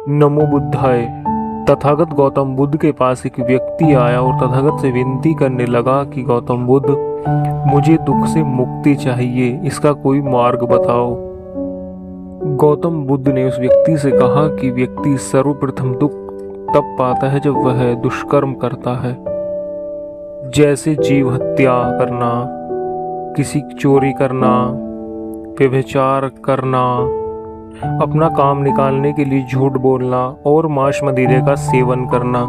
नमो बुद्धाय। तथागत गौतम बुद्ध के पास एक व्यक्ति आया और तथागत से विनती करने लगा कि गौतम बुद्ध, मुझे दुख से मुक्ति चाहिए, इसका कोई मार्ग बताओ। गौतम बुद्ध ने उस व्यक्ति से कहा कि व्यक्ति सर्वप्रथम दुख तब पाता है जब वह दुष्कर्म करता है, जैसे जीव हत्या करना, किसी की चोरी करना, व्यभिचार करना, अपना काम निकालने के लिए झूठ बोलना और मांस मदिरे का सेवन करना।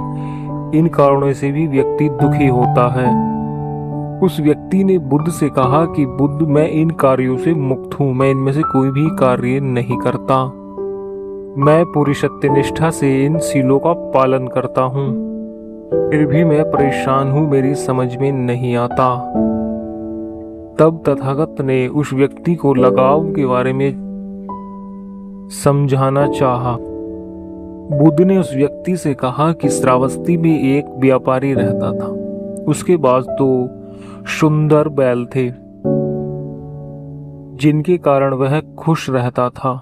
इन कारणों से भी व्यक्ति दुखी होता है। उस व्यक्ति ने बुद्ध से कहा कि बुद्ध, मैं इन कार्यों से मुक्त हूँ, मैं इनमें से कोई भी कार्य नहीं करता, मैं पूरी सत्यनिष्ठा से इन सीलों का पालन करता हूँ, फिर भी मैं परेशान हूँ, मेरी समझ में नहीं आता। तब तथागत ने उस व्यक्ति को लगाव के बारे में समझाना चाहा। बुद्ध ने उस व्यक्ति से कहा कि श्रावस्ती में एक व्यापारी रहता था, उसके पास 2 सुंदर बैल थे, जिनके कारण वह खुश रहता था।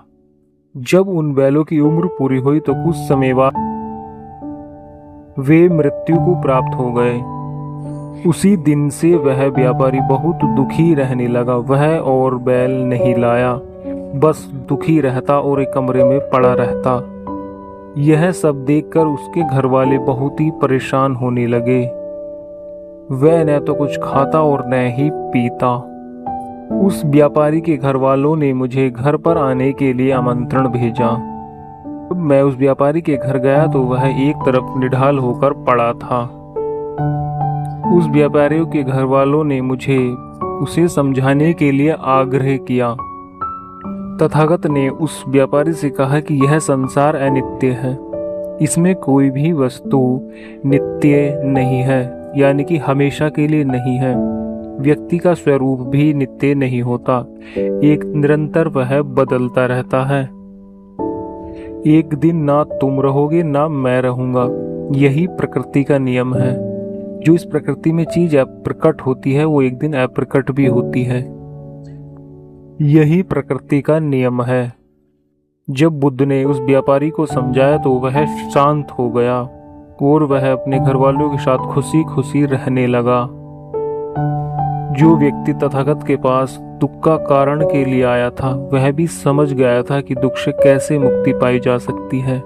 जब उन बैलों की उम्र पूरी हुई तो कुछ समय बाद वे मृत्यु को प्राप्त हो गए। उसी दिन से वह व्यापारी बहुत दुखी रहने लगा। वह और बैल नहीं लाया, बस दुखी रहता और एक कमरे में पड़ा रहता। यह सब देखकर उसके घर वाले बहुत ही परेशान होने लगे। वह न तो कुछ खाता और न ही पीता। उस व्यापारी के घर वालों ने मुझे घर पर आने के लिए आमंत्रण भेजा। जब मैं उस व्यापारी के घर गया तो वह एक तरफ निढाल होकर पड़ा था। उस व्यापारी के घर वालों ने मुझे उसे समझाने के लिए आग्रह किया। तथागत ने उस व्यापारी से कहा कि यह संसार अनित्य है, इसमें कोई भी वस्तु नित्य नहीं है, यानी कि हमेशा के लिए नहीं है। व्यक्ति का स्वरूप भी नित्य नहीं होता, एक निरंतर वह बदलता रहता है। एक दिन ना तुम रहोगे ना मैं रहूंगा, यही प्रकृति का नियम है। जो इस प्रकृति में चीज अप्रकट होती है वो एक दिन अप्रकट भी होती है, यही प्रकृति का नियम है। जब बुद्ध ने उस व्यापारी को समझाया तो वह शांत हो गया और वह अपने घर वालों के साथ खुशी खुशी रहने लगा। जो व्यक्ति तथागत के पास दुख का कारण के लिए आया था वह भी समझ गया था कि दुख से कैसे मुक्ति पाई जा सकती है।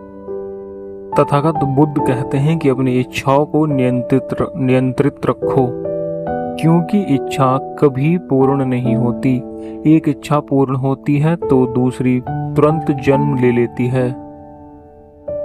तथागत बुद्ध कहते हैं कि अपनी इच्छाओं को नियंत्रित रखो, क्योंकि इच्छा कभी पूर्ण नहीं होती। एक इच्छा पूर्ण होती है तो दूसरी तुरंत जन्म ले लेती है।